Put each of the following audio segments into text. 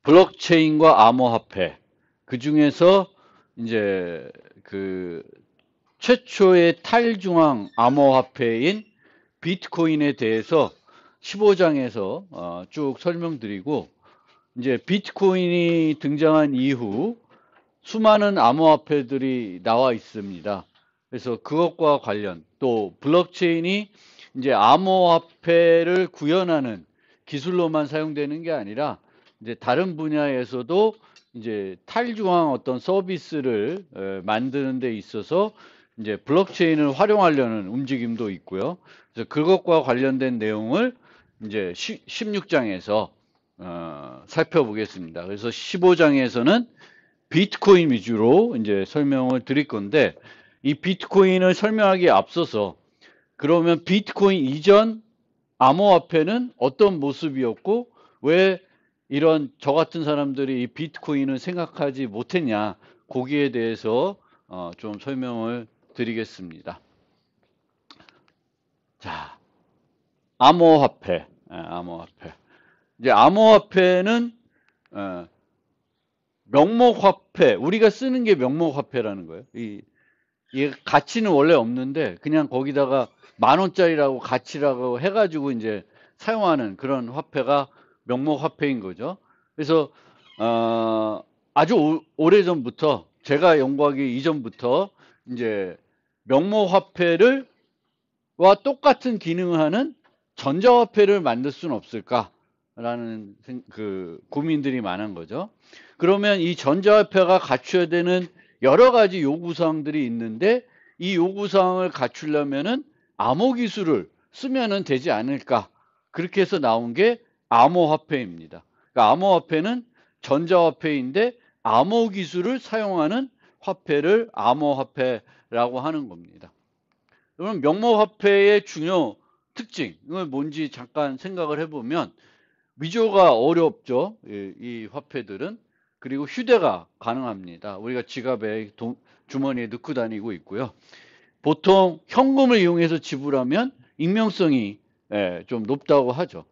블록체인과 암호화폐, 그 중에서 이제 그 최초의 탈중앙 암호화폐인 비트코인에 대해서 15장에서 쭉 설명드리고, 이제 비트코인이 등장한 이후 수많은 암호화폐들이 나와 있습니다. 그래서 그것과 관련, 또 블록체인이 이제 암호화폐를 구현하는 기술로만 사용되는 게 아니라 이제 다른 분야에서도 이제 탈중앙 어떤 서비스를 만드는 데 있어서 이제 블록체인을 활용하려는 움직임도 있고요. 그래서 그것과 관련된 내용을 이제 16장에서 살펴보겠습니다. 그래서 15장에서는 비트코인 위주로 이제 설명을 드릴 건데, 이 비트코인을 설명하기에 앞서서 그러면 비트코인 이전 암호화폐는 어떤 모습이었고 왜 이런 저 같은 사람들이 이 비트코인을 생각하지 못했냐, 거기에 대해서 좀 설명을 드리겠습니다. 자, 암호화폐, 암호화폐. 이제 암호화폐는 명목화폐, 우리가 쓰는 게 명목화폐라는 거예요. 이 가치는 원래 없는데 그냥 거기다가 10,000원짜리라고 가치라고 해가지고 이제 사용하는 그런 화폐가 명목화폐인 거죠. 그래서 아주 오래전부터, 제가 연구하기 이전부터 이제 명목화폐를 와 똑같은 기능을 하는 전자화폐를 만들 수는 없을까라는 그 고민들이 많은 거죠. 그러면 이 전자화폐가 갖춰야 되는 여러 가지 요구사항들이 있는데, 이 요구사항을 갖추려면은 암호 기술을 쓰면은 되지 않을까. 그렇게 해서 나온 게 암호화폐입니다. 그러니까 암호화폐는 전자화폐인데 암호 기술을 사용하는 화폐를 암호화폐라고 하는 겁니다. 그럼 명목화폐의 중요 특징은 뭔지 잠깐 생각을 해보면, 위조가 어렵죠. 이 화폐들은. 그리고 휴대가 가능합니다. 우리가 지갑에 주머니에 넣고 다니고 있고요. 보통 현금을 이용해서 지불하면 익명성이 좀 높다고 하죠.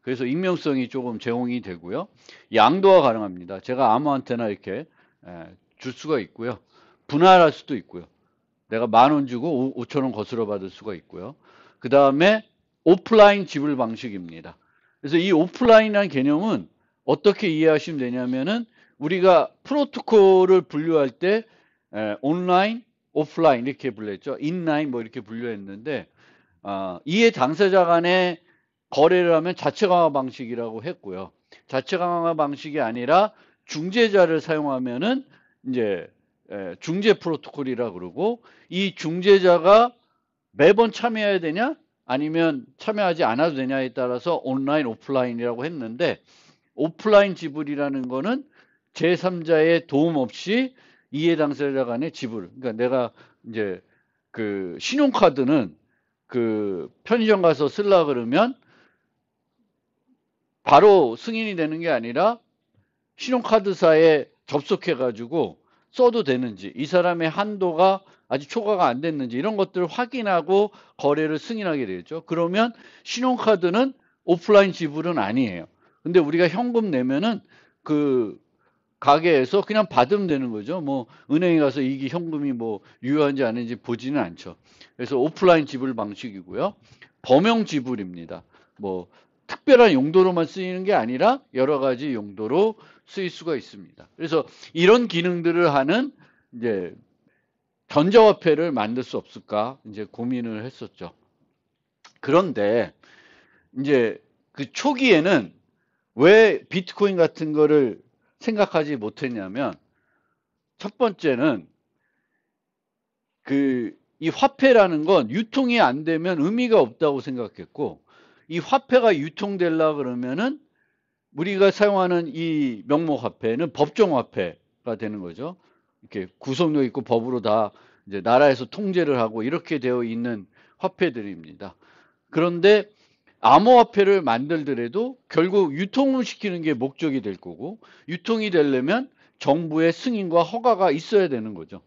그래서 익명성이 조금 제공이 되고요. 양도가 가능합니다. 제가 아무한테나 이렇게 줄 수가 있고요. 분할할 수도 있고요. 내가 10,000원 주고 5,000원 거스러 받을 수가 있고요. 그 다음에 오프라인 지불 방식입니다. 그래서 이 오프라인이라는 개념은 어떻게 이해하시면 되냐면은, 우리가 프로토콜을 분류할 때 온라인, 오프라인 이렇게 분류했죠. 인라인 뭐 이렇게 분류했는데, 이해 당사자 간의 거래를 하면 자체 강화 방식이라고 했고요. 자체 강화 방식이 아니라 중재자를 사용하면은 이제 중재 프로토콜이라 그러고, 이 중재자가 매번 참여해야 되냐 아니면 참여하지 않아도 되냐에 따라서 온라인, 오프라인이라고 했는데, 오프라인 지불이라는 거는 제3자의 도움 없이 이해 당사자 간의 지불. 그러니까 내가 이제 그 신용카드는 그 편의점 가서 쓰려 그러면 바로 승인이 되는 게 아니라 신용카드사에 접속해가지고 써도 되는지, 이 사람의 한도가 아직 초과가 안 됐는지 이런 것들을 확인하고 거래를 승인하게 되죠. 그러면 신용카드는 오프라인 지불은 아니에요. 근데 우리가 현금 내면은 그 가게에서 그냥 받으면 되는 거죠. 뭐 은행에 가서 이게 현금이 뭐 유효한지 아닌지 보지는 않죠. 그래서 오프라인 지불 방식이고요. 범용 지불입니다. 뭐 특별한 용도로만 쓰이는 게 아니라 여러 가지 용도로 쓰일 수가 있습니다. 그래서 이런 기능들을 하는 이제 전자화폐를 만들 수 없을까 이제 고민을 했었죠. 그런데 이제 그 초기에는 왜 비트코인 같은 거를 생각하지 못했냐면, 첫 번째는 이 화폐라는 건 유통이 안 되면 의미가 없다고 생각했고, 이 화폐가 유통되려 그러면은 우리가 사용하는 이 명목화폐는 법정화폐가 되는 거죠. 이렇게 구속력 있고 법으로 다 이제 나라에서 통제를 하고 이렇게 되어 있는 화폐들입니다. 그런데 암호화폐를 만들더라도 결국 유통을 시키는 게 목적이 될 거고, 유통이 되려면 정부의 승인과 허가가 있어야 되는 거죠.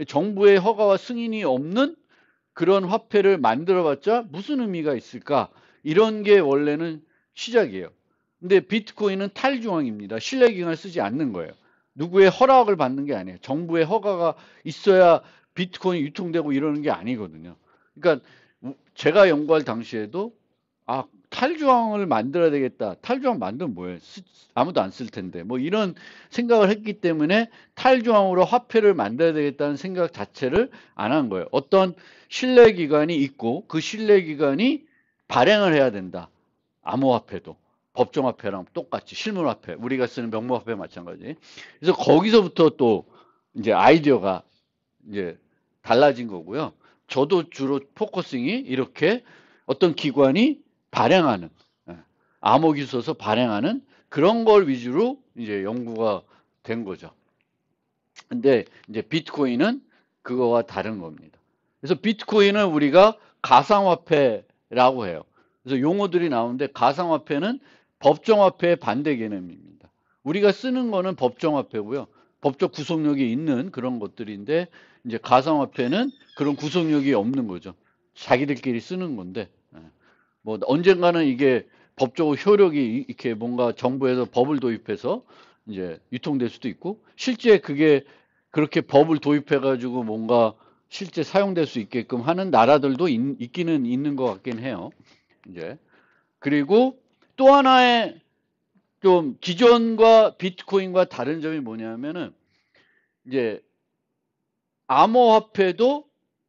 정부의 허가와 승인이 없는 그런 화폐를 만들어봤자 무슨 의미가 있을까? 이런 게 원래는 시작이에요. 근데 비트코인은 탈중앙입니다. 신뢰기관을 쓰지 않는 거예요. 누구의 허락을 받는 게 아니에요. 정부의 허가가 있어야 비트코인이 유통되고 이러는 게 아니거든요. 그러니까 제가 연구할 당시에도 탈중앙을 만들어야 되겠다. 탈중앙 만들면 뭐예요? 아무도 안 쓸 텐데. 뭐 이런 생각을 했기 때문에 탈중앙으로 화폐를 만들어야 되겠다는 생각 자체를 안 한 거예요. 어떤 신뢰기관이 있고 그 신뢰기관이 발행을 해야 된다. 암호화폐도. 법정화폐랑 똑같이 실물화폐. 우리가 쓰는 명목화폐 마찬가지. 그래서 거기서부터 또 이제 아이디어가 이제 달라진 거고요. 저도 주로 포커싱이 이렇게 어떤 기관이 발행하는, 암호기 써서 발행하는 그런 걸 위주로 이제 연구가 된 거죠. 근데 이제 비트코인은 그거와 다른 겁니다. 그래서 비트코인은 우리가 가상화폐라고 해요. 그래서 용어들이 나오는데 가상화폐는 법정화폐의 반대 개념입니다. 우리가 쓰는 거는 법정화폐고요. 법적 구속력이 있는 그런 것들인데 이제 가상화폐는 그런 구속력이 없는 거죠. 자기들끼리 쓰는 건데 뭐 언젠가는 이게 법적으로 효력이 이렇게 뭔가 정부에서 법을 도입해서 이제 유통될 수도 있고 실제 그게 그렇게 법을 도입해 가지고 뭔가 실제 사용될 수 있게끔 하는 나라들도 있기는 있는 것 같긴 해요. 이제 그리고 또 하나의 좀 기존과 비트코인과 다른 점이 뭐냐면은 이제 암호화폐도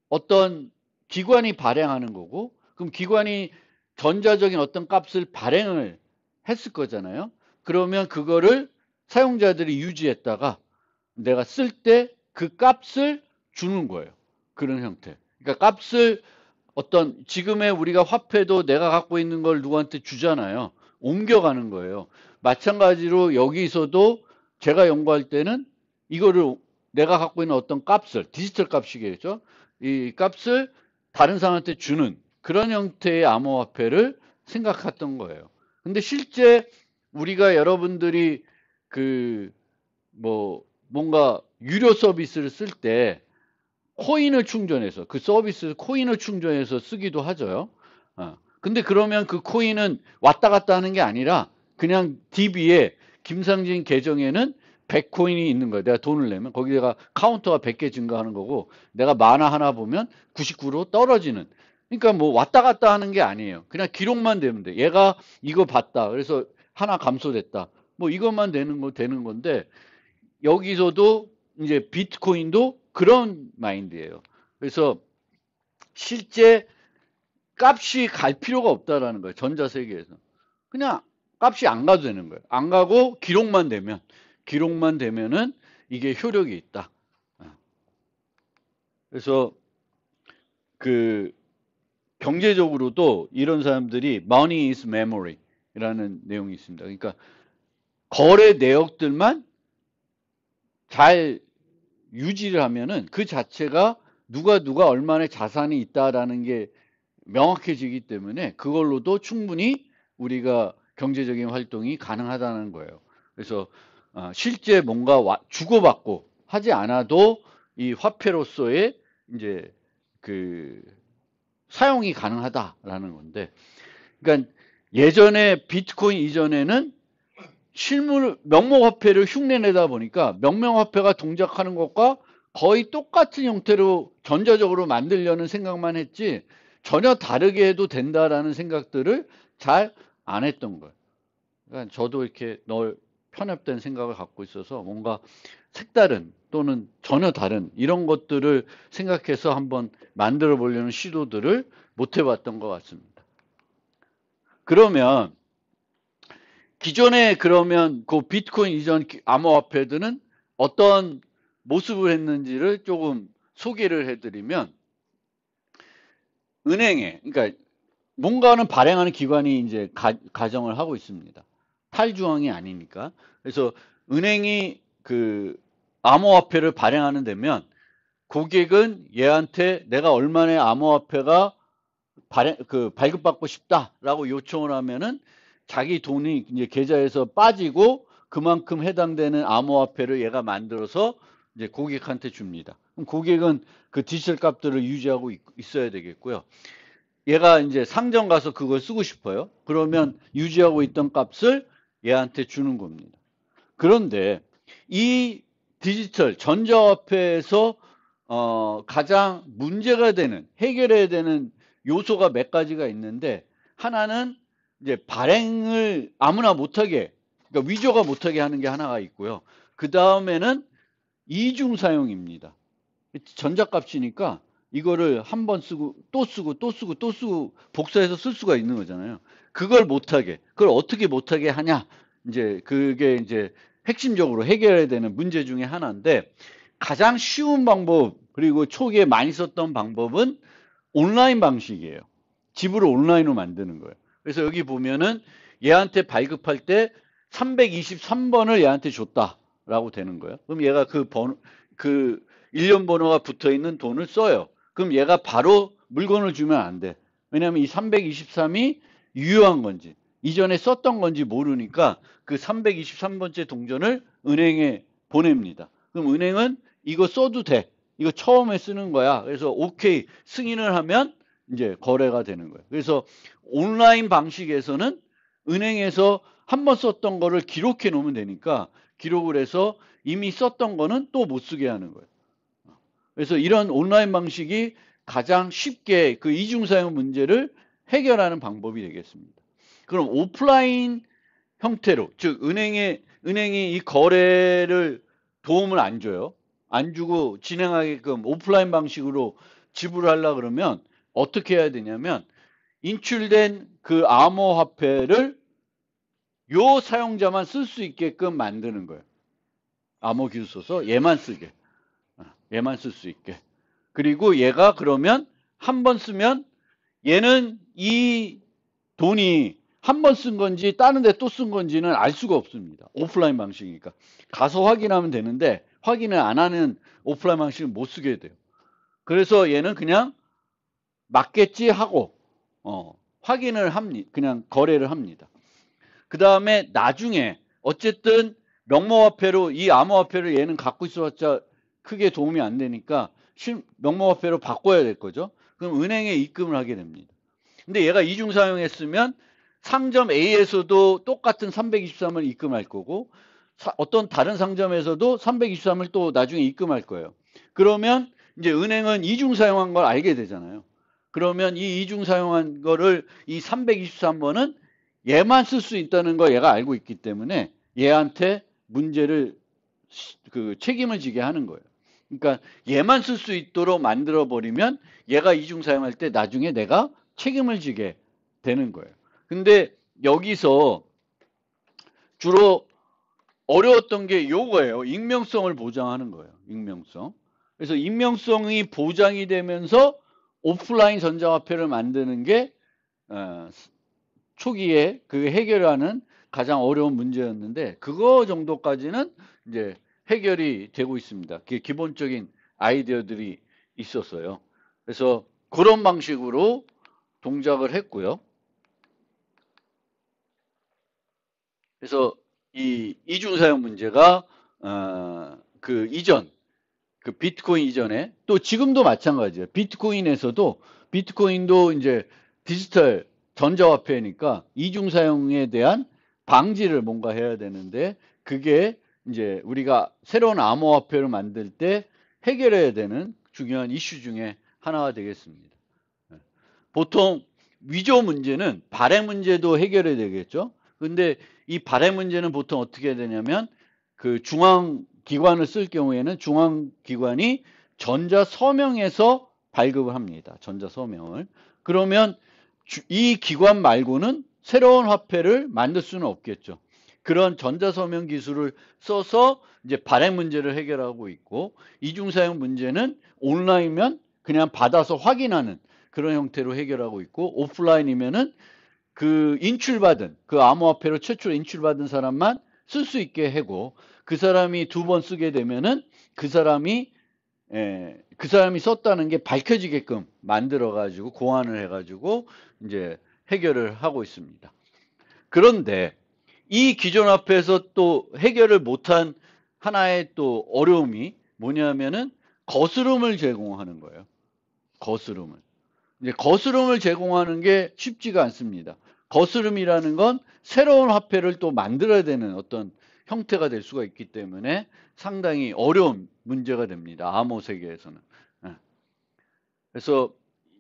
어떤 기관이 발행하는 거고 그럼 기관이 전자적인 어떤 값을 발행을 했을 거잖아요. 그러면 그거를 사용자들이 유지했다가 내가 쓸 때 그 값을 주는 거예요. 그런 형태. 그러니까 값을 어떤 지금의 우리가 화폐도 내가 갖고 있는 걸 누구한테 주잖아요. 옮겨가는 거예요. 마찬가지로 여기서도 제가 연구할 때는 이거를 내가 갖고 있는 어떤 값을 디지털 값이겠죠. 이 값을 다른 사람한테 주는 그런 형태의 암호화폐를 생각했던 거예요. 근데 실제 우리가 여러분들이 그 뭐 뭔가 유료 서비스를 쓸 때 코인을 충전해서 그 서비스 코인을 충전해서 쓰기도 하죠. 근데 그러면 그 코인은 왔다 갔다 하는 게 아니라 그냥 DB에 김상진 계정에는 100코인이 있는 거예요. 내가 돈을 내면 거기다가 카운터가 100개 증가하는 거고 내가 만화 하나 보면 99로 떨어지는. 그러니까 뭐 왔다 갔다 하는 게 아니에요. 그냥 기록만 되면 돼. 얘가 이거 봤다. 그래서 하나 감소됐다. 뭐 이것만 되는 건데 여기서도 이제 비트코인도 그런 마인드예요. 그래서 실제 값이 갈 필요가 없다라는 거예요. 전자세계에서. 그냥 값이 안 가도 되는 거예요. 안 가고 기록만 되면은 이게 효력이 있다. 그래서 그 경제적으로도 이런 사람들이 money is memory라는 내용이 있습니다. 그러니까 거래 내역들만 잘 유지를 하면은 그 자체가 누가 얼마나 자산이 있다라는 게 명확해지기 때문에 그걸로도 충분히 우리가 경제적인 활동이 가능하다는 거예요. 그래서 실제 뭔가 주고받고 하지 않아도 이 화폐로서의 이제 그 사용이 가능하다라는 건데, 그러니까 예전에 비트코인 이전에는 실물 명목화폐를 흉내내다 보니까 명목화폐가 동작하는 것과 거의 똑같은 형태로 전자적으로 만들려는 생각만 했지 전혀 다르게 해도 된다라는 생각들을 잘 안 했던 거예요. 그러니까 저도 이렇게 편협된 생각을 갖고 있어서 뭔가 색다른 또는 전혀 다른 이런 것들을 생각해서 한번 만들어 보려는 시도들을 못 해봤던 것 같습니다. 그러면 기존에 그러면 그 비트코인 이전 암호화폐들은 어떤 모습을 했는지를 조금 소개를 해드리면 은행에 그러니까 뭔가는 발행하는 기관이 이제 가정을 하고 있습니다. 탈중앙이 아니니까. 그래서 은행이 그 암호화폐를 발행하는 데면 고객은 얘한테 내가 얼마의 암호화폐가 발급받고 싶다라고 요청을 하면은 자기 돈이 이제 계좌에서 빠지고 그만큼 해당되는 암호화폐를 얘가 만들어서 이제 고객한테 줍니다. 그럼 고객은 그 디지털 값들을 유지하고 있어야 되겠고요. 얘가 이제 상점 가서 그걸 쓰고 싶어요. 그러면 유지하고 있던 값을 얘한테 주는 겁니다. 그런데 이 디지털 전자화폐에서 가장 문제가 되는, 해결해야 되는 요소가 몇 가지가 있는데, 하나는 이제 발행을 아무나 못하게, 그러니까 위조가 못하게 하는 게 하나가 있고요. 그 다음에는 이중 사용입니다. 전자값이니까 이거를 한 번 쓰고 또 쓰고 또 쓰고 또 쓰고 복사해서 쓸 수가 있는 거잖아요. 그걸 못하게, 그걸 어떻게 못하게 하냐, 이제 그게 이제 핵심적으로 해결해야 되는 문제 중에 하나인데, 가장 쉬운 방법, 그리고 초기에 많이 썼던 방법은 온라인 방식이에요. 집으로 온라인으로 만드는 거예요. 그래서 여기 보면은 얘한테 발급할 때 323번을 얘한테 줬다라고 되는 거예요. 그럼 얘가 그 일련 번호가 붙어 있는 돈을 써요. 그럼 얘가 바로 물건을 주면 안 돼. 왜냐하면 이 323이 유효한 건지 이전에 썼던 건지 모르니까 그 323번째 동전을 은행에 보냅니다. 그럼 은행은 이거 써도 돼. 이거 처음에 쓰는 거야. 그래서 오케이 승인을 하면 이제 거래가 되는 거예요. 그래서 온라인 방식에서는 은행에서 한 번 썼던 거를 기록해 놓으면 되니까 기록을 해서 이미 썼던 거는 또 못 쓰게 하는 거예요. 그래서 이런 온라인 방식이 가장 쉽게 그 이중사용 문제를 해결하는 방법이 되겠습니다. 그럼 오프라인 형태로, 즉 은행이 이 거래를 도움을 안 줘요. 안 주고 진행하게끔 오프라인 방식으로 지불을 하려 그러면 어떻게 해야 되냐면, 인출된 그 암호화폐를 요 사용자만 쓸 수 있게끔 만드는 거예요. 암호 기술 써서 얘만 쓰게. 얘만 쓸 수 있게. 그리고 얘가 그러면 한 번 쓰면 얘는 이 돈이 한 번 쓴 건지 다른 데 또 쓴 건지는 알 수가 없습니다. 오프라인 방식이니까. 가서 확인하면 되는데 확인을 안 하는 오프라인 방식은 못 쓰게 돼요. 그래서 얘는 그냥 맞겠지 하고 확인을 합니다. 그냥 거래를 합니다. 그 다음에 나중에 어쨌든 명목화폐로 이 암호화폐를 얘는 갖고 있어봤자 크게 도움이 안 되니까 명목화폐로 바꿔야 될 거죠. 그럼 은행에 입금을 하게 됩니다. 근데 얘가 이중 사용했으면 상점 A에서도 똑같은 323을 입금할 거고 어떤 다른 상점에서도 323을 또 나중에 입금할 거예요. 그러면 이제 은행은 이중 사용한 걸 알게 되잖아요. 그러면 이 이중 사용한 거를 이 323번은 얘만 쓸 수 있다는 거 얘가 알고 있기 때문에 얘한테 문제를 그 책임을 지게 하는 거예요. 그러니까 얘만 쓸 수 있도록 만들어 버리면 얘가 이중 사용할 때 나중에 내가 책임을 지게 되는 거예요. 근데 여기서 주로 어려웠던 게 요거예요. 익명성을 보장하는 거예요. 익명성. 그래서 익명성이 보장이 되면서 오프라인 전자화폐를 만드는 게 초기에 그 해결하는 가장 어려운 문제였는데, 그거 정도까지는 이제 해결이 되고 있습니다. 그게 기본적인 아이디어들이 있었어요. 그래서 그런 방식으로 동작을 했고요. 그래서 이 이중사용 문제가 그 이전, 그 비트코인 이전에, 또 지금도 마찬가지예요. 비트코인도 이제 디지털 전자화폐니까 이중사용에 대한 방지를 뭔가 해야 되는데, 그게 이제 우리가 새로운 암호화폐를 만들 때 해결해야 되는 중요한 이슈 중에 하나가 되겠습니다. 보통 위조 문제는 발행 문제도 해결해야 되겠죠. 근데 이 발행 문제는 보통 어떻게 해야 되냐면, 그 중앙기관을 쓸 경우에는 중앙기관이 전자서명에서 발급을 합니다. 전자서명을. 그러면 이 기관 말고는 새로운 화폐를 만들 수는 없겠죠. 그런 전자서명 기술을 써서 이제 발행 문제를 해결하고 있고, 이중사용 문제는 온라인이면 그냥 받아서 확인하는 그런 형태로 해결하고 있고, 오프라인이면은 그 인출받은, 그 암호화폐로 최초로 인출받은 사람만 쓸 수 있게 하고, 그 사람이 두 번 쓰게 되면은 그 사람이 썼다는 게 밝혀지게끔 만들어가지고 고안을 해가지고 이제 해결을 하고 있습니다. 그런데 이 기존 화폐에서 또 해결을 못한 하나의 또 어려움이 뭐냐면은 거스름을 제공하는 거예요. 거스름을. 이제 거스름을 제공하는 게 쉽지가 않습니다. 거스름이라는 건 새로운 화폐를 또 만들어야 되는 어떤 형태가 될 수가 있기 때문에 상당히 어려운 문제가 됩니다. 암호 세계에서는. 예. 그래서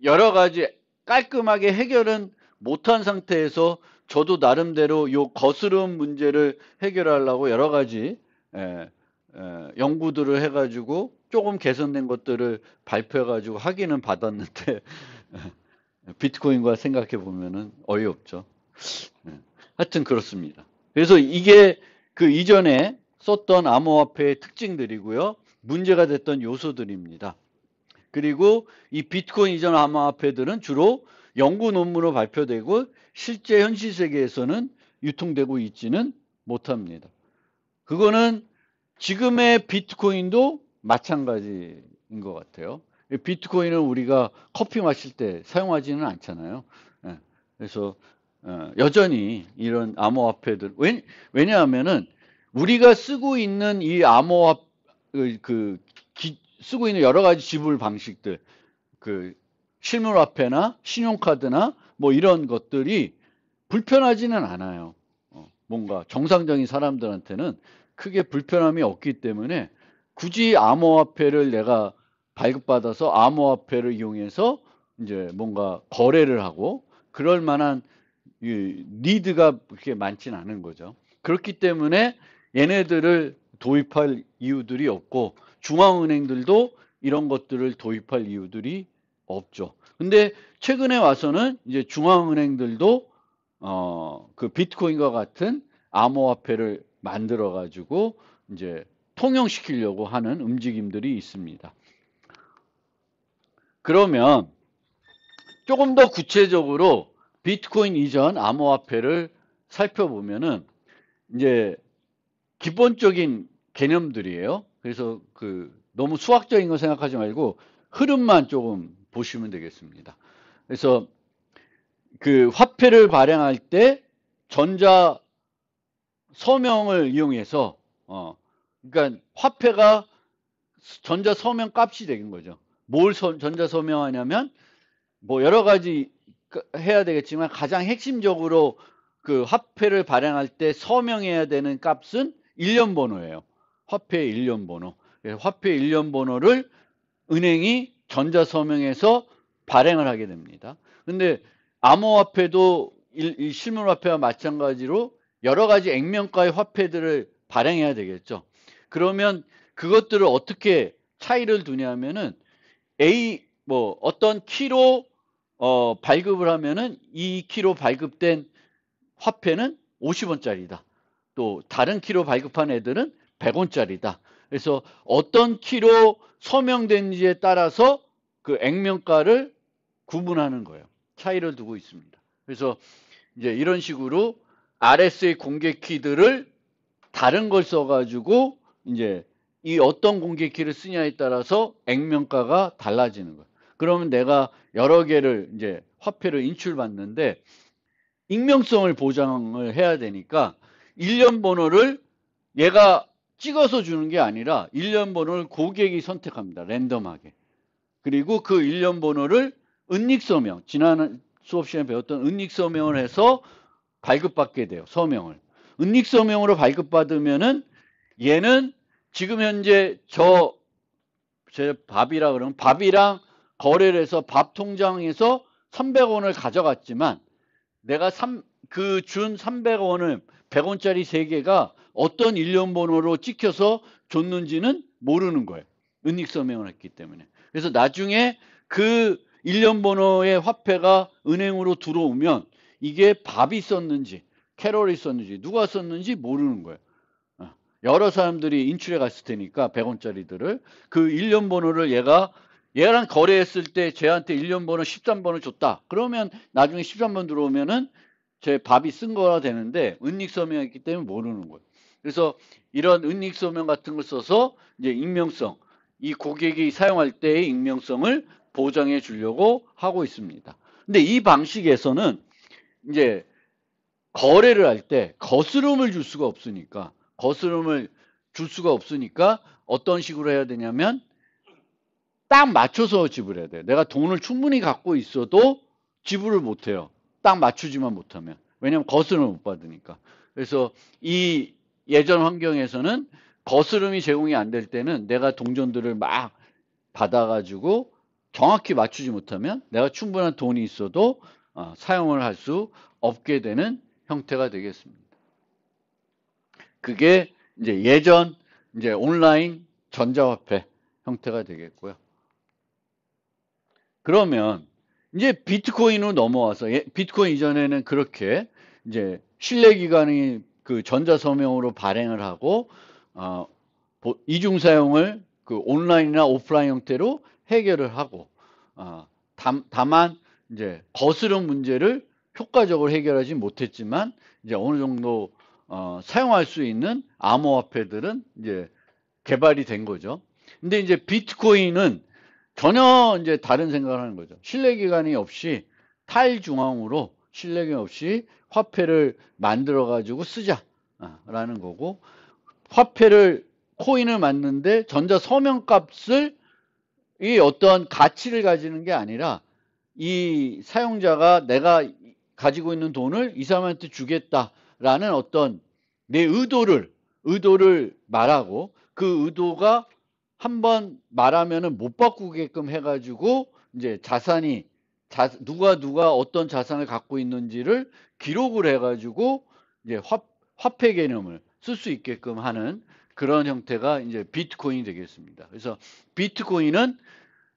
여러 가지 깔끔하게 해결은 못한 상태에서 저도 나름대로 요 거스름 문제를 해결하려고 여러 가지 연구들을 해가지고 조금 개선된 것들을 발표해가지고 확인은 받았는데 비트코인과 생각해 보면은 어이없죠. 하여튼 그렇습니다. 그래서 이게 그 이전에 썼던 암호화폐의 특징들이고요. 문제가 됐던 요소들입니다. 그리고 이 비트코인 이전 암호화폐들은 주로 연구 논문으로 발표되고 실제 현실 세계에서는 유통되고 있지는 못합니다. 그거는 지금의 비트코인도 마찬가지인 것 같아요. 비트코인은 우리가 커피 마실 때 사용하지는 않잖아요. 그래서 여전히 이런 암호화폐들, 왜냐하면은 우리가 쓰고 있는 이 암호화폐, 쓰고 있는 여러 가지 지불 방식들, 실물화폐나 신용카드나 뭐 이런 것들이 불편하지는 않아요. 뭔가 정상적인 사람들한테는 크게 불편함이 없기 때문에 굳이 암호화폐를 내가 발급받아서 암호화폐를 이용해서 이제 뭔가 거래를 하고 그럴 만한 니드가 그렇게 많지는 않은 거죠. 그렇기 때문에 얘네들을 도입할 이유들이 없고 중앙은행들도 이런 것들을 도입할 이유들이 없죠. 근데 최근에 와서는 이제 중앙은행들도 그 비트코인과 같은 암호화폐를 만들어 가지고 이제 통용시키려고 하는 움직임들이 있습니다. 그러면 조금 더 구체적으로 비트코인 이전 암호화폐를 살펴보면은 이제 기본적인 개념들이에요. 그래서 너무 수학적인 거 생각하지 말고 흐름만 조금 보시면 되겠습니다. 그래서 그 화폐를 발행할 때 전자 서명을 이용해서 그러니까 화폐가 전자 서명 값이 되는 거죠. 뭘 전자 서명하냐면 뭐 여러 가지 해야 되겠지만 가장 핵심적으로 그 화폐를 발행할 때 서명해야 되는 값은 일련 번호예요. 화폐의 일련 번호. 화폐의 일련 번호를 은행이 전자 서명해서 발행을 하게 됩니다. 근데 암호화폐도 이 실물화폐와 마찬가지로 여러 가지 액면가의 화폐들을 발행해야 되겠죠. 그러면 그것들을 어떻게 차이를 두냐면은 뭐 어떤 키로 발급을 하면은 이 키로 발급된 화폐는 50원짜리다. 또 다른 키로 발급한 애들은 100원짜리다. 그래서 어떤 키로 서명된지에 따라서 그 액면가를 구분하는 거예요. 차이를 두고 있습니다. 그래서 이제 이런 식으로 RSA 공개 키들을 다른 걸 써가지고 이제 이 어떤 공개 키를 쓰냐에 따라서 액면가가 달라지는 거예요. 그러면 내가 여러 개를 이제 화폐를 인출받는데 익명성을 보장을 해야 되니까 일련 번호를 얘가 찍어서 주는 게 아니라 일련 번호를 고객이 선택합니다. 랜덤하게. 그리고 그 일련 번호를 은닉서명, 지난 수업 시간에 배웠던 은닉서명을 해서 발급받게 돼요. 서명을. 은닉서명으로 발급받으면은 얘는 지금 현재 제 밥이라 그러면 밥이랑 거래를 해서 밥 통장에서 300원을 가져갔지만 내가 준 300원을 100원짜리 3개가 어떤 일련 번호로 찍혀서 줬는지는 모르는 거예요. 은닉서명을 했기 때문에. 그래서 나중에 그 일련 번호의 화폐가 은행으로 들어오면 이게 밥이 썼는지 캐롤이 썼는지 누가 썼는지 모르는 거예요. 여러 사람들이 인출해 갔을 테니까 100원짜리들을 그 일련 번호를 얘랑 거래했을 때 쟤한테 일련 번호 13번을 줬다. 그러면 나중에 13번 들어오면은 제 밥이 쓴 거라 되는데 은닉서명했기 때문에 모르는 거예요. 그래서 이런 은닉서명 같은 걸 써서 이제 익명성, 이 고객이 사용할 때의 익명성을 보장해 주려고 하고 있습니다. 근데 이 방식에서는 이제 거래를 할 때 거스름을 줄 수가 없으니까 어떤 식으로 해야 되냐면 딱 맞춰서 지불해야 돼요. 내가 돈을 충분히 갖고 있어도 지불을 못해요. 딱 맞추지만 못하면. 왜냐하면 거스름을 못 받으니까. 그래서 이 예전 환경에서는 거스름이 제공이 안 될 때는 내가 동전들을 막 받아가지고 정확히 맞추지 못하면 내가 충분한 돈이 있어도 사용을 할 수 없게 되는 형태가 되겠습니다. 그게 이제 예전 이제 온라인 전자화폐 형태가 되겠고요. 그러면 이제 비트코인으로 넘어와서 비트코인 이전에는 그렇게 이제 신뢰기관이 그 전자서명으로 발행을 하고 이중 사용을 그 온라인이나 오프라인 형태로 해결을 하고 다만 이제 거스름 문제를 효과적으로 해결하지 못했지만 이제 어느 정도 사용할 수 있는 암호화폐들은 이제 개발이 된 거죠. 근데 이제 비트코인은 전혀 이제 다른 생각을 하는 거죠. 신뢰기관이 없이 탈중앙으로 신뢰기관 없이 화폐를 만들어 가지고 쓰자라는 거고, 화폐를 코인을 만드는데 전자 서명값을 이 어떤 가치를 가지는 게 아니라 이 사용자가 내가 가지고 있는 돈을 이 사람한테 주겠다라는 어떤 내 의도를 말하고, 그 의도가 한번 말하면은 못 바꾸게끔 해가지고 이제 자산이 누가 어떤 자산을 갖고 있는지를 기록을 해가지고 이제 화폐 개념을 쓸 수 있게끔 하는 그런 형태가 이제 비트코인이 되겠습니다. 그래서 비트코인은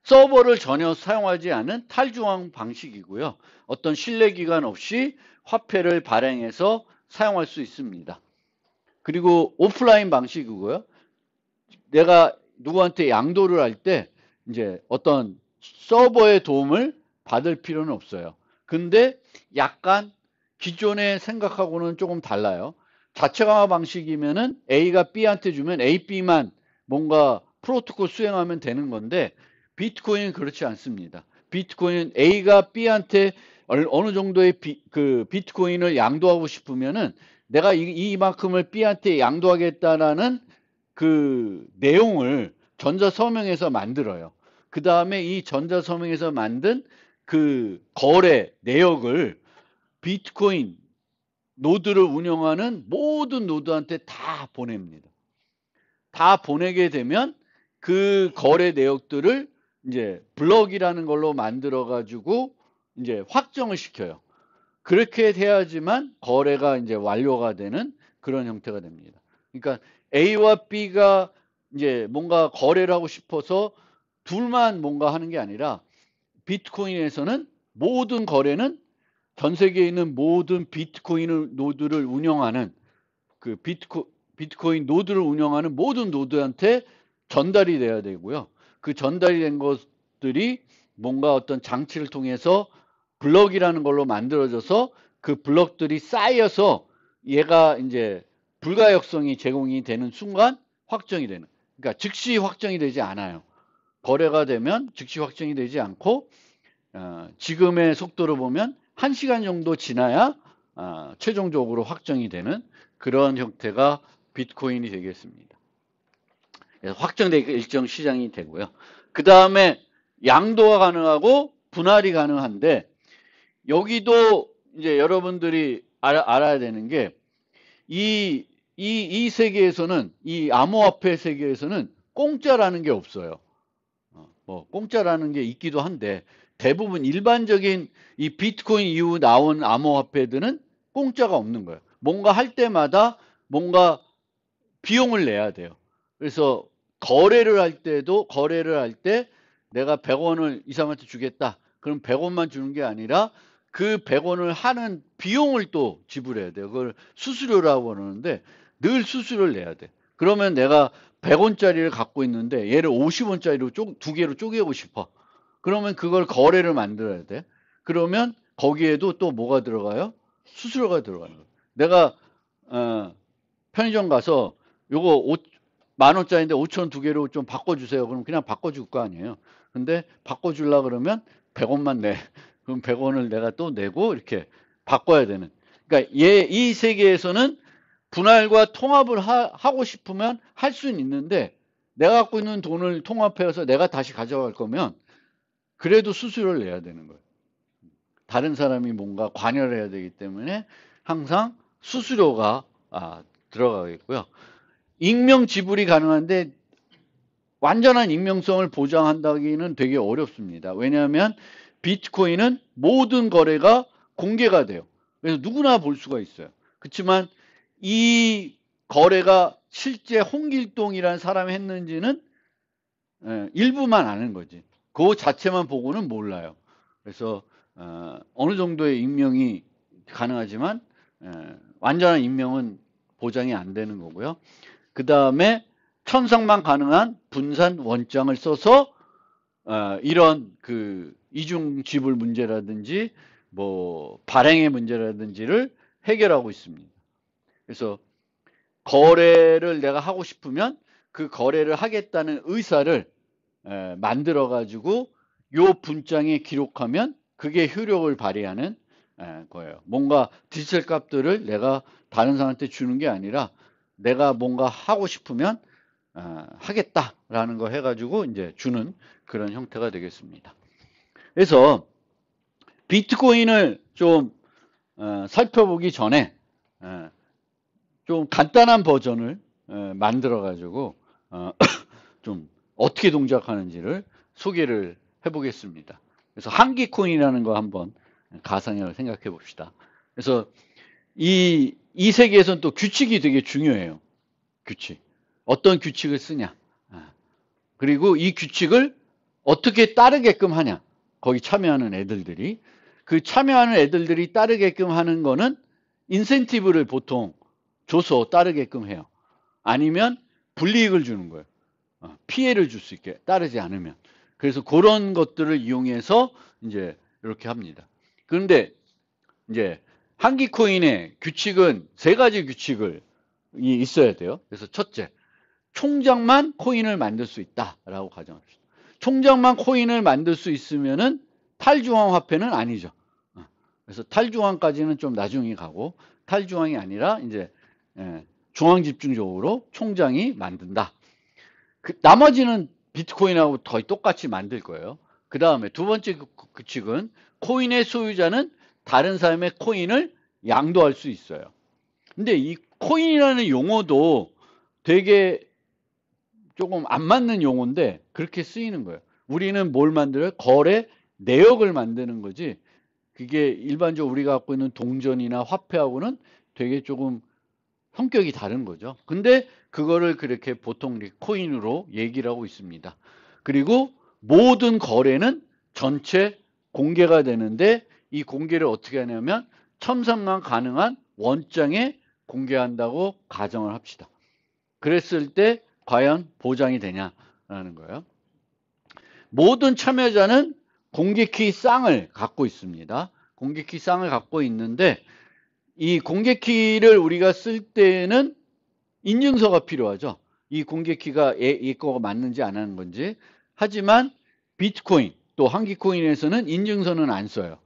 서버를 전혀 사용하지 않은 탈중앙 방식이고요. 어떤 신뢰기관 없이 화폐를 발행해서 사용할 수 있습니다. 그리고 오프라인 방식이고요. 내가 누구한테 양도를 할 때 이제 어떤 서버의 도움을 받을 필요는 없어요. 근데 약간 기존의 생각하고는 조금 달라요. 자체 강화 방식이면은 A가 B한테 주면 A, B만 뭔가 프로토콜 수행하면 되는 건데, 비트코인은 그렇지 않습니다. 비트코인은 A가 B한테 어느 정도의 그 비트코인을 양도하고 싶으면은 내가 이만큼을 B한테 양도하겠다라는 그 내용을 전자서명에서 만들어요. 그 다음에 이 전자서명에서 만든 그 거래 내역을 비트코인 노드를 운영하는 모든 노드한테 다 보냅니다. 다 보내게 되면 그 거래 내역들을 이제 블럭이라는 걸로 만들어 가지고 이제 확정을 시켜요. 그렇게 해야지만 거래가 이제 완료가 되는 그런 형태가 됩니다. 그러니까 A와 B가 이제 뭔가 거래를 하고 싶어서 둘만 뭔가 하는 게 아니라, 비트코인에서는 모든 거래는 전 세계에 있는 모든 비트코인 노드를 운영하는 그 비트코인 노드를 운영하는 모든 노드한테 전달이 돼야 되고요. 그 전달이 된 것들이 뭔가 어떤 장치를 통해서 블럭이라는 걸로 만들어져서 그 블럭들이 쌓여서 얘가 이제 불가역성이 제공이 되는 순간 확정이 되는, 그러니까 즉시 확정이 되지 않아요. 거래가 되면 즉시 확정이 되지 않고 지금의 속도로 보면 1시간 정도 지나야 최종적으로 확정이 되는 그런 형태가 비트코인이 되겠습니다. 그래서 확정되게 일정 시장이 되고요. 그 다음에 양도가 가능하고 분할이 가능한데, 여기도 이제 여러분들이 알아야 되는 게, 이 세계에서는, 이 암호화폐 세계에서는 공짜라는 게 없어요. 뭐 공짜라는 게 있기도 한데, 대부분 일반적인 이 비트코인 이후 나온 암호화폐들은 공짜가 없는 거예요. 뭔가 할 때마다 뭔가 비용을 내야 돼요. 그래서 거래를 할 때 내가 100원을 이 사람한테 주겠다. 그럼 100원만 주는 게 아니라 그 100원을 하는 비용을 또 지불해야 돼요. 그걸 수수료라고 그러는데 늘 수수료를 내야 돼. 그러면 내가 100원짜리를 갖고 있는데 얘를 50원짜리로 두 개로 쪼개고 싶어. 그러면 그걸 거래를 만들어야 돼. 그러면 거기에도 또 뭐가 들어가요? 수수료가 들어가는 거예요. 내가 편의점 가서 요거 10,000원짜리인데 5,000원 두 개로 좀 바꿔주세요. 그럼 그냥 바꿔줄 거 아니에요. 근데 바꿔주려 그러면 100원만 내. 그럼 100원을 내가 또 내고 이렇게 바꿔야 되는. 그러니까 이 세계에서는 분할과 통합을 하고 싶으면 할 수는 있는데, 내가 갖고 있는 돈을 통합해서 내가 다시 가져갈 거면 그래도 수수료를 내야 되는 거예요. 다른 사람이 뭔가 관여를 해야 되기 때문에 항상 수수료가 들어가겠고요. 익명 지불이 가능한데 완전한 익명성을 보장한다기는 되게 어렵습니다. 왜냐하면 비트코인은 모든 거래가 공개가 돼요. 그래서 누구나 볼 수가 있어요. 그렇지만 이 거래가 실제 홍길동이라는 사람이 했는지는 일부만 아는 거지. 그 자체만 보고는 몰라요. 그래서 어느 정도의 익명이 가능하지만 완전한 익명은 보장이 안 되는 거고요. 그 다음에 천상만 가능한 분산 원장을 써서 이런 그 이중 지불 문제라든지 뭐 발행의 문제라든지를 해결하고 있습니다. 그래서 거래를 내가 하고 싶으면 그 거래를 하겠다는 의사를 만들어 가지고 요 분장에 기록하면 그게 효력을 발휘하는 거예요. 뭔가 디지털 값들을 내가 다른 사람한테 주는 게 아니라 내가 뭔가 하고 싶으면 하겠다라는 거 해가지고 이제 주는 그런 형태가 되겠습니다. 그래서 비트코인을 좀 살펴보기 전에 좀 간단한 버전을 만들어 가지고 좀 어떻게 동작하는지를 소개를 해보겠습니다. 그래서 한기코인이라는 거 한번 가상을 생각해 봅시다. 그래서 이 세계에서는 또 규칙이 되게 중요해요. 규칙. 어떤 규칙을 쓰냐. 그리고 이 규칙을 어떻게 따르게끔 하냐. 거기 참여하는 애들들이. 그 참여하는 애들들이 따르게끔 하는 거는 인센티브를 보통 줘서 따르게끔 해요. 아니면 불이익을 주는 거예요. 피해를 줄 수 있게 따르지 않으면. 그래서 그런 것들을 이용해서 이제 이렇게 합니다. 그런데 이제 한기코인의 규칙은 세 가지 규칙을 있어야 돼요. 그래서 첫째, 총장만 코인을 만들 수 있다라고 가정합시다. 총장만 코인을 만들 수 있으면은 탈중앙 화폐는 아니죠. 그래서 탈중앙까지는 좀 나중에 가고 탈중앙이 아니라 이제 중앙 집중적으로 총장이 만든다. 나머지는 비트코인하고 거의 똑같이 만들 거예요. 그 다음에 두 번째 규칙은 코인의 소유자는 다른 사람의 코인을 양도할 수 있어요. 근데 이 코인이라는 용어도 되게 조금 안 맞는 용어인데 그렇게 쓰이는 거예요. 우리는 뭘 만들어요? 거래 내역을 만드는 거지. 그게 일반적으로 우리가 갖고 있는 동전이나 화폐하고는 되게 조금 성격이 다른 거죠. 근데 그거를 그렇게 보통 코인으로 얘기를 하고 있습니다. 그리고 모든 거래는 전체 공개가 되는데 이 공개를 어떻게 하냐면 첨삭만 가능한 원장에 공개한다고 가정을 합시다. 그랬을 때 과연 보장이 되냐라는 거예요. 모든 참여자는 공개키 쌍을 갖고 있습니다. 공개키 쌍을 갖고 있는데 이 공개키를 우리가 쓸 때는 인증서가 필요하죠. 이 공개키가 이 거가 맞는지 안 하는 건지. 하지만 비트코인 또 한기코인에서는 인증서는 안 써요.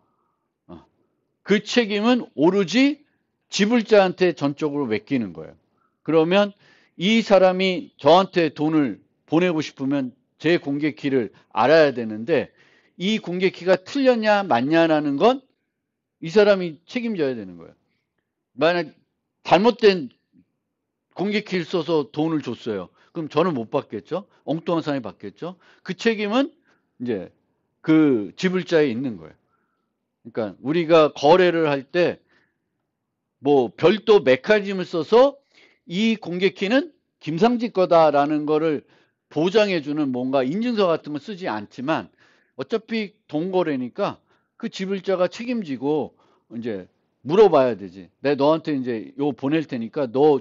그 책임은 오로지 지불자한테 전적으로 맡기는 거예요. 그러면 이 사람이 저한테 돈을 보내고 싶으면 제 공개키를 알아야 되는데 이 공개키가 틀렸냐 맞냐라는 건 이 사람이 책임져야 되는 거예요. 만약 잘못된 공개키를 써서 돈을 줬어요. 그럼 저는 못 받겠죠? 엉뚱한 사람이 받겠죠? 그 책임은 이제 그 지불자에 있는 거예요. 그러니까 우리가 거래를 할 때 뭐 별도 메커니즘을 써서 이 공개키는 김상직 거다라는 거를 보장해주는 뭔가 인증서 같은 거 쓰지 않지만 어차피 동거래니까 그 지불자가 책임지고 이제 물어봐야 되지. 내가 너한테 이제 요거 보낼 테니까 너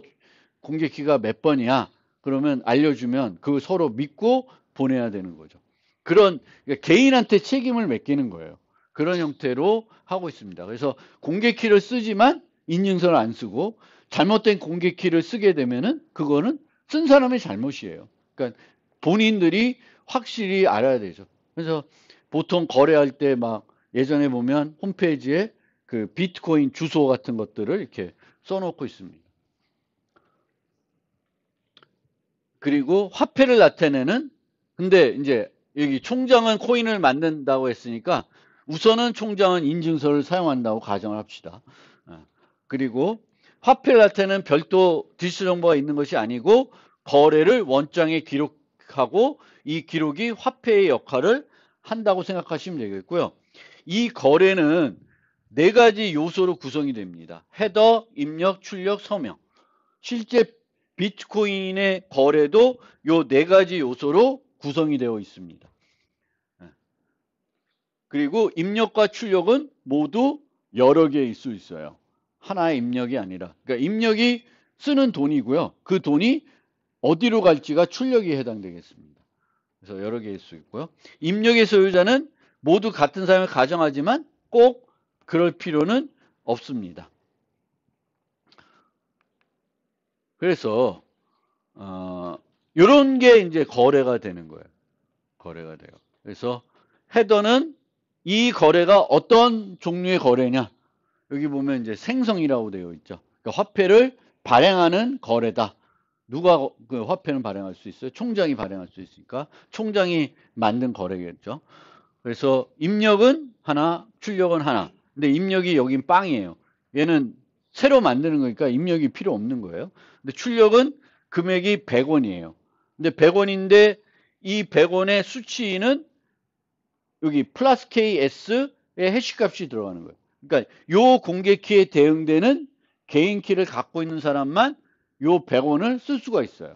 공개키가 몇 번이야? 그러면 알려주면 그 서로 믿고 보내야 되는 거죠. 그런 그러니까 개인한테 책임을 맡기는 거예요. 그런 형태로 하고 있습니다. 그래서 공개키를 쓰지만 인증서를 안 쓰고 잘못된 공개키를 쓰게 되면은 그거는 쓴 사람의 잘못이에요. 그러니까 본인들이 확실히 알아야 되죠. 그래서 보통 거래할 때 막 예전에 보면 홈페이지에 그 비트코인 주소 같은 것들을 이렇게 써놓고 있습니다. 그리고 화폐를 나타내는 근데 이제 여기 총장은 코인을 만든다고 했으니까 우선은 총장은 인증서를 사용한다고 가정을 합시다. 그리고 화폐한테는 별도 디지털 정보가 있는 것이 아니고 거래를 원장에 기록하고 이 기록이 화폐의 역할을 한다고 생각하시면 되겠고요. 이 거래는 네 가지 요소로 구성이 됩니다. 헤더, 입력, 출력, 서명. 실제 비트코인의 거래도 요 네 가지 요소로 구성이 되어 있습니다. 그리고 입력과 출력은 모두 여러 개일 수 있어요. 하나의 입력이 아니라. 그러니까 입력이 쓰는 돈이고요. 그 돈이 어디로 갈지가 출력이 해당되겠습니다. 그래서 여러 개일 수 있고요. 입력의 소유자는 모두 같은 사람을 가정하지만 꼭 그럴 필요는 없습니다. 그래서 이런 게 이제 거래가 되는 거예요. 거래가 돼요. 그래서 헤더는 이 거래가 어떤 종류의 거래냐? 여기 보면 이제 생성이라고 되어 있죠. 그러니까 화폐를 발행하는 거래다. 누가 그 화폐는 발행할 수 있어요? 총장이 발행할 수 있으니까 총장이 만든 거래겠죠. 그래서 입력은 하나, 출력은 하나. 근데 입력이 여긴 빵이에요. 얘는 새로 만드는 거니까 입력이 필요 없는 거예요. 근데 출력은 금액이 100원이에요. 근데 100원인데 이 100원의 수치는 여기 플러스 KS의 해시값이 들어가는 거예요. 그러니까 요 공개키에 대응되는 개인 키를 갖고 있는 사람만 요 100원을 쓸 수가 있어요.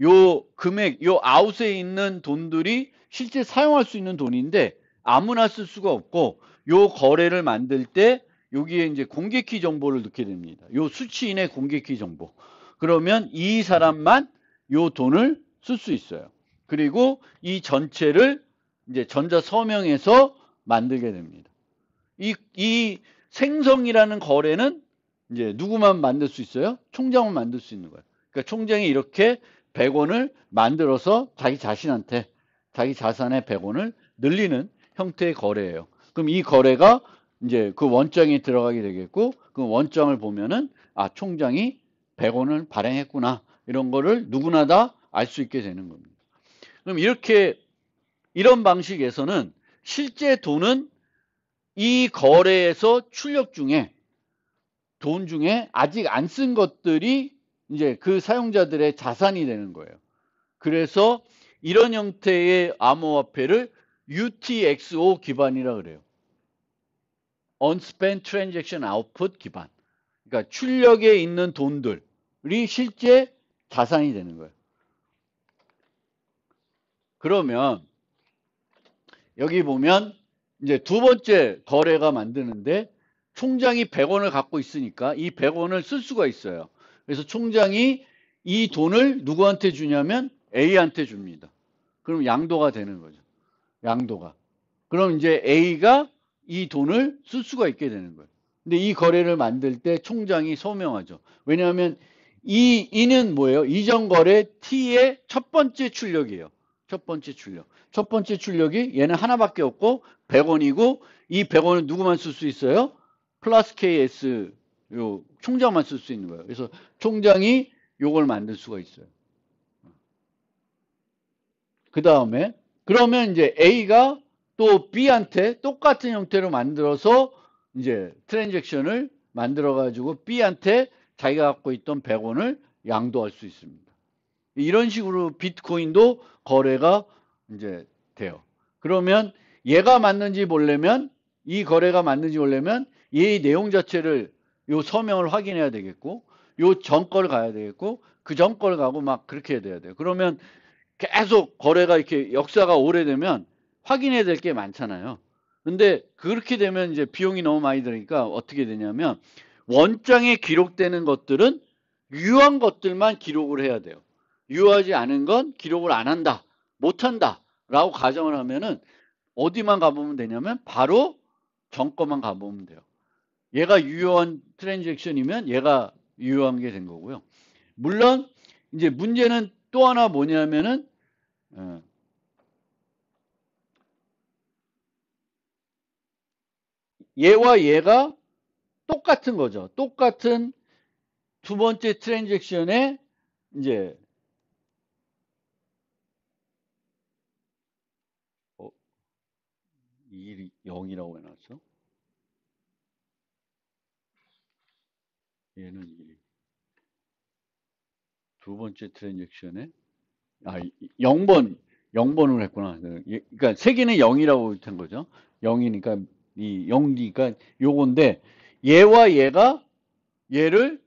요 금액, 요 아웃에 있는 돈들이 실제 사용할 수 있는 돈인데 아무나 쓸 수가 없고 요 거래를 만들 때 여기에 이제 공개키 정보를 넣게 됩니다. 요 수취인의 공개키 정보. 그러면 이 사람만 요 돈을 쓸 수 있어요. 그리고 이 전체를 이제 전자 서명해서 만들게 됩니다. 이 생성이라는 거래는 이제 누구만 만들 수 있어요? 총장만 만들 수 있는 거예요. 그러니까 총장이 이렇게 100원을 만들어서 자기 자신한테 자기 자산의 100원을 늘리는 형태의 거래예요. 그럼 이 거래가 이제 그 원장에 들어가게 되겠고 그 원장을 보면은 아 총장이 100원을 발행했구나 이런 거를 누구나 다 알 수 있게 되는 겁니다. 그럼 이렇게 이런 방식에서는 실제 돈은 이 거래에서 출력 중에 돈 중에 아직 안 쓴 것들이 이제 그 사용자들의 자산이 되는 거예요. 그래서 이런 형태의 암호화폐를 UTXO 기반이라 그래요. Unspent Transaction Output 기반. 그러니까 출력에 있는 돈들이 실제 자산이 되는 거예요. 그러면 여기 보면 이제 두 번째 거래가 만드는데 총장이 100원을 갖고 있으니까 이 100원을 쓸 수가 있어요. 그래서 총장이 이 돈을 누구한테 주냐면 A한테 줍니다. 그럼 양도가 되는 거죠. 양도가. 그럼 이제 A가 이 돈을 쓸 수가 있게 되는 거예요. 근데 이 거래를 만들 때 총장이 서명하죠. 왜냐하면 이는 뭐예요? 이전 거래 T의 첫 번째 출력이에요. 첫 번째 출력. 첫 번째 출력이 얘는 하나밖에 없고 100원이고 이 100원을 누구만 쓸 수 있어요? 플러스 KS 요 총장만 쓸 수 있는 거예요. 그래서 총장이 요걸 만들 수가 있어요. 그 다음에 그러면 이제 A가 또 B한테 똑같은 형태로 만들어서 이제 트랜잭션을 만들어 가지고 B한테 자기가 갖고 있던 100원을 양도할 수 있습니다. 이런 식으로 비트코인도 거래가 이제 돼요. 그러면 얘가 맞는지 보려면 이 거래가 맞는지 보려면 이 내용 자체를 요 서명을 확인해야 되겠고 요 전 거를 가야 되겠고 그 전 거를 가고 막 그렇게 돼야 돼요. 그러면 계속 거래가 이렇게 역사가 오래되면 확인해야 될 게 많잖아요. 근데 그렇게 되면 이제 비용이 너무 많이 들으니까 어떻게 되냐면 원장에 기록되는 것들은 유효한 것들만 기록을 해야 돼요. 유효하지 않은 건 기록을 안 한다, 못 한다 라고 가정을 하면은 어디만 가보면 되냐면 바로 정거만 가보면 돼요. 얘가 유효한 트랜잭션이면 얘가 유효한 게 된 거고요. 물론 이제 문제는 또 하나 뭐냐면은 얘와 얘가 똑같은 거죠. 똑같은 두 번째 트랜잭션에 이제 2, 0이라고 해놨어. 얘는 두 번째 트랜잭션에 0번 0번으로 했구나. 그러니까 세 개는 0이라고 한 거죠. 0이니까 이 0이니까 요건데 얘와 얘가 얘를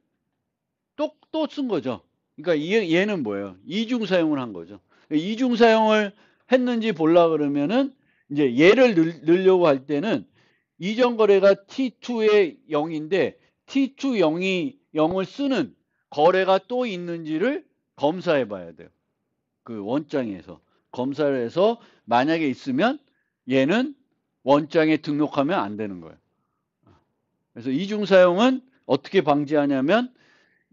또 쓴 거죠. 그러니까 얘는 뭐예요? 이중 사용을 한 거죠. 이중 사용을 했는지 보려 그러면은 이제 얘를 넣으려고 할 때는 이전 거래가 T2의 0인데 T2 0이 0을 쓰는 거래가 또 있는지를 검사해 봐야 돼요. 그 원장에서 검사를 해서 만약에 있으면 얘는 원장에 등록하면 안 되는 거예요. 그래서 이중 사용은 어떻게 방지하냐면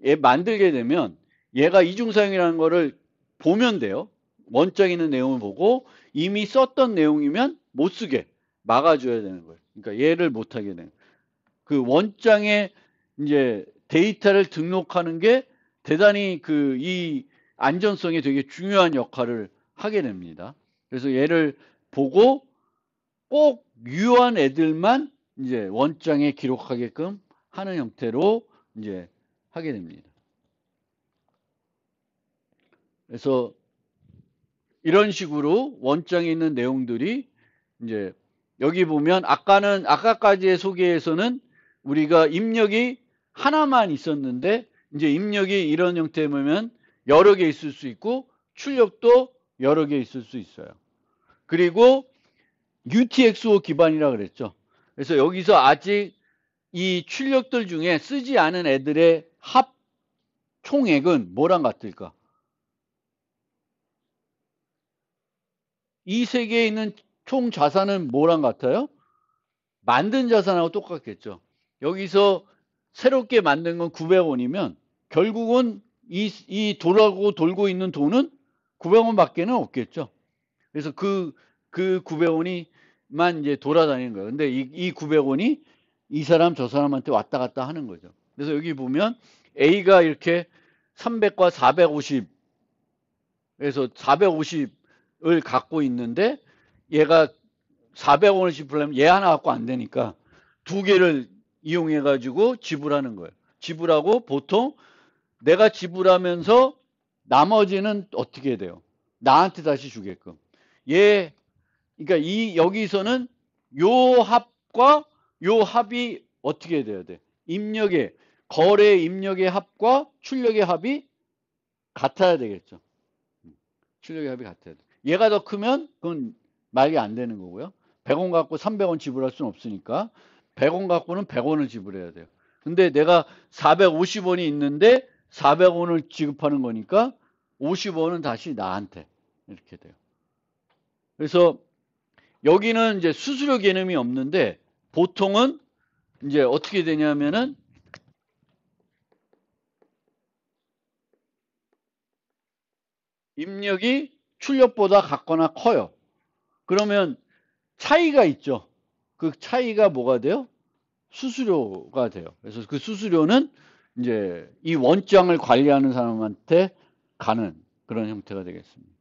얘 만들게 되면 얘가 이중사용이라는 거를 보면 돼요. 원장에 있는 내용을 보고 이미 썼던 내용이면 못 쓰게 막아줘야 되는 거예요. 그러니까 얘를 못 하게 되는 거예요. 그 원장에 이제 데이터를 등록하는 게 대단히 이 안전성에 되게 중요한 역할을 하게 됩니다. 그래서 얘를 보고 꼭 유효한 애들만 이제 원장에 기록하게끔 하는 형태로 이제 하게 됩니다. 그래서 이런 식으로 원장에 있는 내용들이 이제 여기 보면 아까까지의 소개에서는 우리가 입력이 하나만 있었는데 이제 입력이 이런 형태면 여러 개 있을 수 있고 출력도 여러 개 있을 수 있어요. 그리고 UTXO 기반이라 그랬죠. 그래서 여기서 아직 이 출력들 중에 쓰지 않은 애들의 합 총액은 뭐랑 같을까? 이 세계에 있는 총 자산은 뭐랑 같아요? 만든 자산하고 똑같겠죠. 여기서 새롭게 만든 건 900원이면 결국은 이 돌고 있는 돈은 900원 밖에는 없겠죠. 그래서 그 900원이만 이제 돌아다니는 거예요. 근데 이 900원이 이 사람 저 사람한테 왔다 갔다 하는 거죠. 그래서 여기 보면 A가 이렇게 300과 450, 그래서 450을 갖고 있는데 얘가 400원을 지불하면 얘 하나 갖고 안 되니까 두 개를 이용해 가지고 지불하는 거예요. 지불하고 보통 내가 지불하면서 나머지는 어떻게 돼요? 나한테 다시 주게끔. 그러니까 여기서는 요 합과 요 합이 어떻게 돼야 돼? 거래 입력의 합과 출력의 합이 같아야 되겠죠. 출력의 합이 같아야 돼. 얘가 더 크면 그건 말이 안 되는 거고요. 100원 갖고 300원 지불할 수는 없으니까 100원 갖고는 100원을 지불해야 돼요. 근데 내가 450원이 있는데 400원을 지급하는 거니까 50원은 다시 나한테 이렇게 돼요. 그래서 여기는 이제 수수료 개념이 없는데 보통은 이제 어떻게 되냐면은 입력이 출력보다 같거나 커요. 그러면 차이가 있죠. 그 차이가 뭐가 돼요? 수수료가 돼요. 그래서 그 수수료는 이제 이 원장을 관리하는 사람한테 가는 그런 형태가 되겠습니다.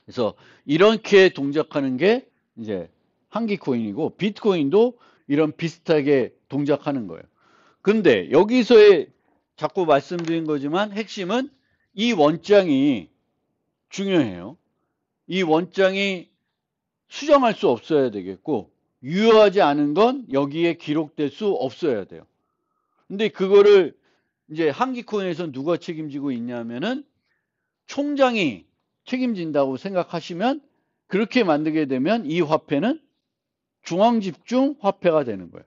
그래서 이렇게 동작하는 게 이제 한기코인이고 비트코인도 이런 비슷하게 동작하는 거예요. 근데 여기서의 자꾸 말씀드린 거지만 핵심은 이 원장이 중요해요. 이 원장이 수정할 수 없어야 되겠고 유효하지 않은 건 여기에 기록될 수 없어야 돼요. 근데 그거를 이제 한기코인에서 누가 책임지고 있냐면은 총장이 책임진다고 생각하시면 그렇게 만들게 되면 이 화폐는 중앙집중 화폐가 되는 거예요.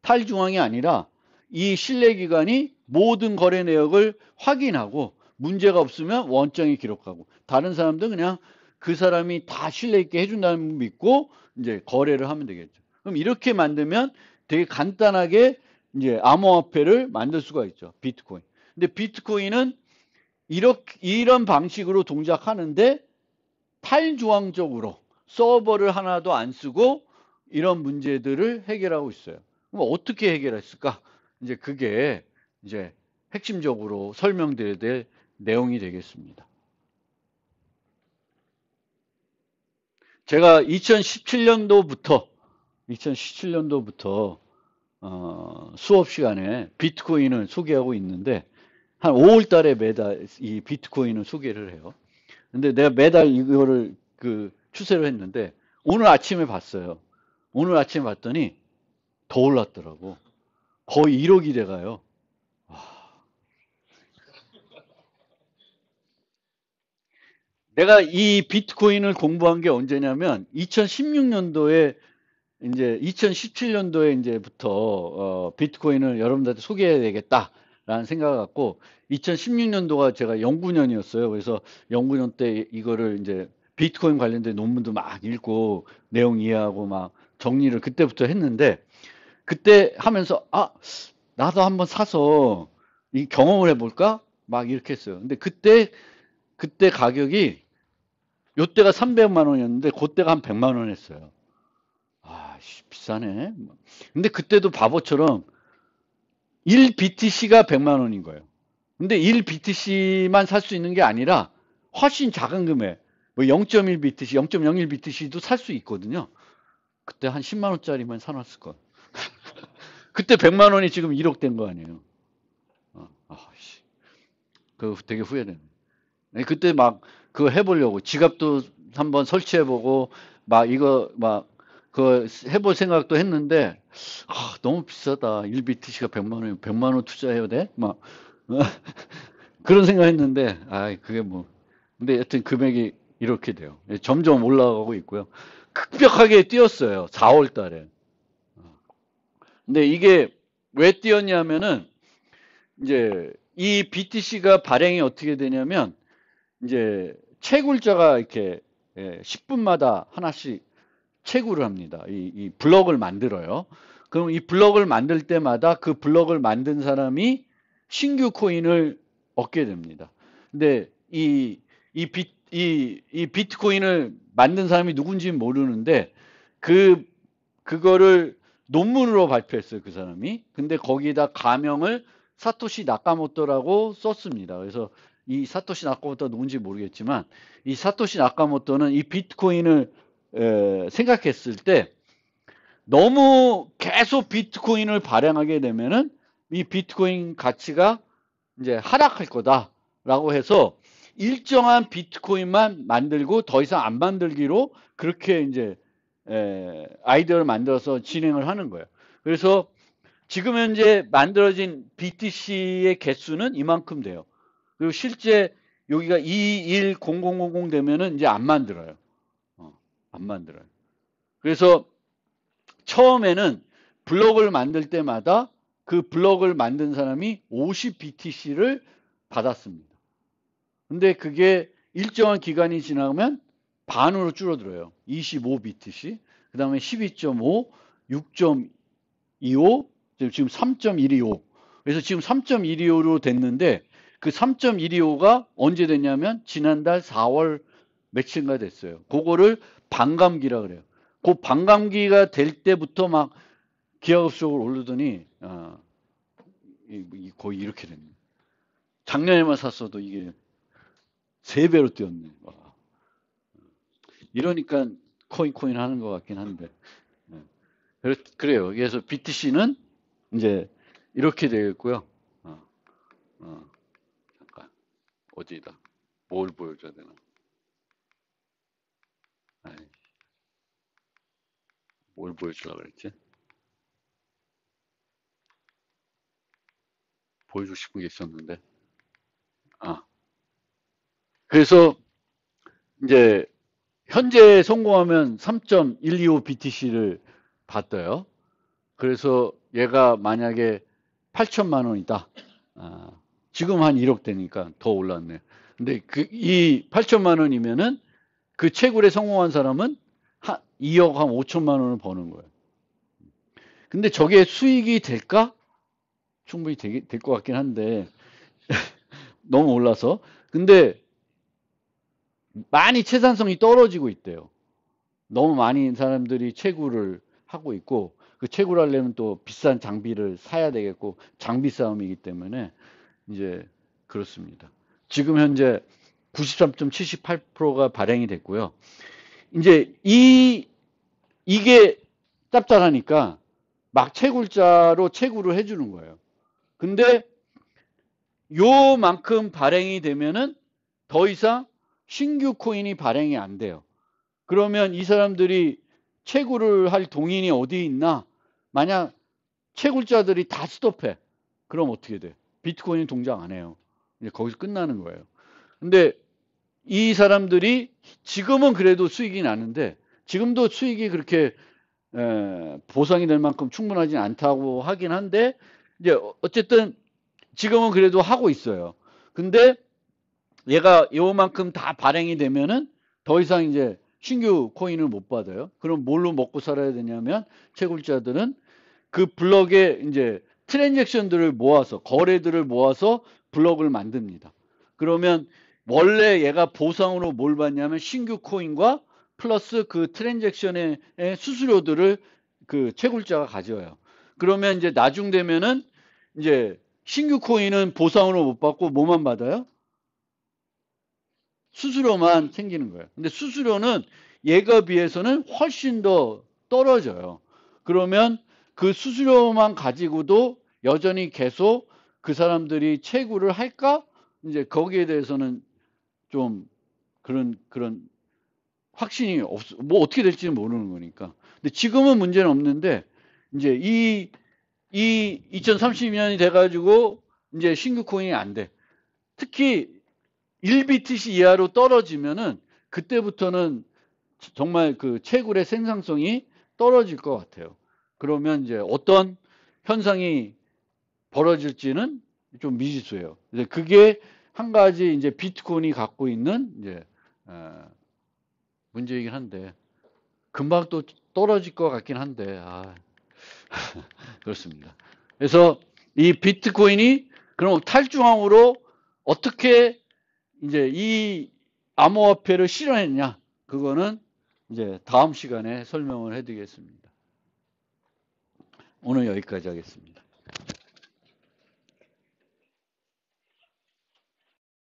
탈중앙이 아니라 이 신뢰기관이 모든 거래 내역을 확인하고 문제가 없으면 원장이 기록하고 다른 사람도 그냥 그 사람이 다 신뢰 있게 해준다는 믿고 이제 거래를 하면 되겠죠. 그럼 이렇게 만들면 되게 간단하게 이제 암호화폐를 만들 수가 있죠. 비트코인. 근데 비트코인은 이런 방식으로 동작하는데 탈중앙적으로 서버를 하나도 안 쓰고 이런 문제들을 해결하고 있어요. 그럼 어떻게 해결했을까? 이제 그게 이제 핵심적으로 설명드려야 될 내용이 되겠습니다. 제가 2017년도부터 수업 시간에 비트코인을 소개하고 있는데 한 5월 달에 매달 이 비트코인을 소개를 해요. 근데 내가 매달 이거를 그 추세를 했는데 오늘 아침에 봤어요. 오늘 아침에 봤더니 더 올랐더라고. 거의 1억이 돼가요. 내가 이 비트코인을 공부한 게 언제냐면 2016년도에 이제 2017년도에 이제부터 비트코인을 여러분들한테 소개해야 되겠다라는 생각을 갖고 2016년도가 제가 연구년이었어요. 그래서 연구년 때 이거를 이제 비트코인 관련된 논문도 막 읽고 내용 이해하고 막 정리를 그때부터 했는데 그때 하면서 나도 한번 사서 이 경험을 해볼까? 막 이렇게 했어요. 근데 그때 가격이 요때가 300만 원이었는데 그때가 한 100만 원 했어요. 비싸네. 근데 그때도 바보처럼 1BTC가 100만 원인 거예요. 근데 1BTC만 살 수 있는 게 아니라 훨씬 작은 금액, 뭐 0.1BTC, 0.01BTC도 살 수 있거든요. 그때 한 10만 원짜리만 사놨을 거. 그때 100만 원이 지금 1억 된 거 아니에요. 그거 되게 후회되네. 그때 막 그거 해보려고 지갑도 한번 설치해보고 막 이거 막 그거 해볼 생각도 했는데 너무 비싸다. 1BTC가 100만 원이면 100만 원 투자해야 돼? 막 그런 생각했는데 그게 뭐 근데 여튼 금액이 이렇게 돼요. 점점 올라가고 있고요. 급격하게 뛰었어요. 4월 달에. 근데 이게 왜 뛰었냐면은 이제 이 BTC가 발행이 어떻게 되냐면 이제 채굴자가 이렇게 10분마다 하나씩 채굴을 합니다. 이 블럭을 만들어요. 그럼 이 블럭을 만들 때마다 그 블럭을 만든 사람이 신규 코인을 얻게 됩니다. 근데 이 비트코인을 만든 사람이 누군지는 모르는데 그거를 논문으로 발표했어요. 그 사람이. 근데 거기다 가명을 사토시 나카모토라고 썼습니다. 그래서 이 사토시 나카모토가 누군지 모르겠지만 이 사토시 나카모토는 이 비트코인을 생각했을 때 너무 계속 비트코인을 발행하게 되면은 이 비트코인 가치가 이제 하락할 거다라고 해서 일정한 비트코인만 만들고 더 이상 안 만들기로 그렇게 이제 아이디어를 만들어서 진행을 하는 거예요. 그래서 지금 현재 만들어진 BTC의 개수는 이만큼 돼요. 그리고 실제 여기가 210000 되면은 이제 안 만들어요. 안 만들어요. 그래서 처음에는 블록을 만들 때마다 그 블록을 만든 사람이 50BTC를 받았습니다. 근데 그게 일정한 기간이 지나면 반으로 줄어들어요. 25BTC, 그 다음에 12.5, 6.25, 지금 3.125. 그래서 지금 3.125로 됐는데 그 3.125가 언제 됐냐면 지난달 4월 며칠인가 됐어요. 그거를 반감기라 그래요. 그 반감기가 될 때부터 막 기하급수적으로 오르더니 거의 이렇게 됐네. 작년에만 샀어도 이게 3배로 뛰었네. 이러니까 코인 하는 것 같긴 한데. 그래요. 그래서 BTC는 이제 이렇게 되겠고요. 잠깐 어디다 뭘 보여줘야 되나? 뭘 보여주려고 그랬지? 보여주고 싶은 게 있었는데. 그래서 이제 현재 성공하면 3.125 BTC를 받아요. 그래서 얘가 만약에 8천만 원이다. 지금 한 1억 되니까 더 올랐네. 근데 이 8천만 원이면은 그 채굴에 성공한 사람은 2억 한 5천만 원을 버는 거예요. 근데 저게 수익이 될까? 충분히 될 것 같긴 한데 너무 올라서. 근데 많이 채산성이 떨어지고 있대요. 너무 많은 사람들이 채굴을 하고 있고 그 채굴하려면 또 비싼 장비를 사야 되겠고 장비 싸움이기 때문에 이제 그렇습니다. 지금 현재 93.78%가 발행이 됐고요. 이제 이게 짭짤하니까 막 채굴자로 채굴을 해주는 거예요. 근데 요만큼 발행이 되면은 더 이상 신규 코인이 발행이 안 돼요. 그러면 이 사람들이 채굴을 할 동인이 어디 있나? 만약 채굴자들이 다 스톱해. 그럼 어떻게 돼? 비트코인 동작 안 해요. 이제 거기서 끝나는 거예요. 근데 이 사람들이 지금은 그래도 수익이 나는데 지금도 수익이 그렇게 보상이 될 만큼 충분하진 않다고 하긴 한데 이제 어쨌든 지금은 그래도 하고 있어요. 근데 얘가 요만큼 다 발행이 되면은 더 이상 이제 신규 코인을 못 받아요. 그럼 뭘로 먹고 살아야 되냐면 채굴자들은 그 블럭에 이제 트랜잭션들을 모아서 거래들을 모아서 블럭을 만듭니다. 그러면 원래 얘가 보상으로 뭘 받냐면 신규 코인과 플러스 그 트랜잭션의 수수료들을 그 채굴자가 가져와요. 그러면 이제 나중 되면은 이제 신규 코인은 보상으로 못 받고 뭐만 받아요? 수수료만 생기는 거예요. 근데 수수료는 얘가 비해서는 훨씬 더 떨어져요. 그러면 그 수수료만 가지고도 여전히 계속 그 사람들이 채굴을 할까? 이제 거기에 대해서는 좀 그런 확신이 뭐 어떻게 될지는 모르는 거니까. 근데 지금은 문제는 없는데 이제 이 2030년이 돼가지고 이제 신규 코인이 안 돼. 특히 1BTC 이하로 떨어지면은 그때부터는 정말 그 채굴의 생산성이 떨어질 것 같아요. 그러면 이제 어떤 현상이 벌어질지는 좀 미지수예요. 그게 한 가지 이제 비트코인이 갖고 있는 이제 문제이긴 한데 금방 또 떨어질 것 같긴 한데 그렇습니다. 그래서 이 비트코인이 그럼 탈중앙으로 어떻게 이제 이 암호화폐를 실현했냐? 그거는 이제 다음 시간에 설명을 해드리겠습니다. 오늘 여기까지 하겠습니다.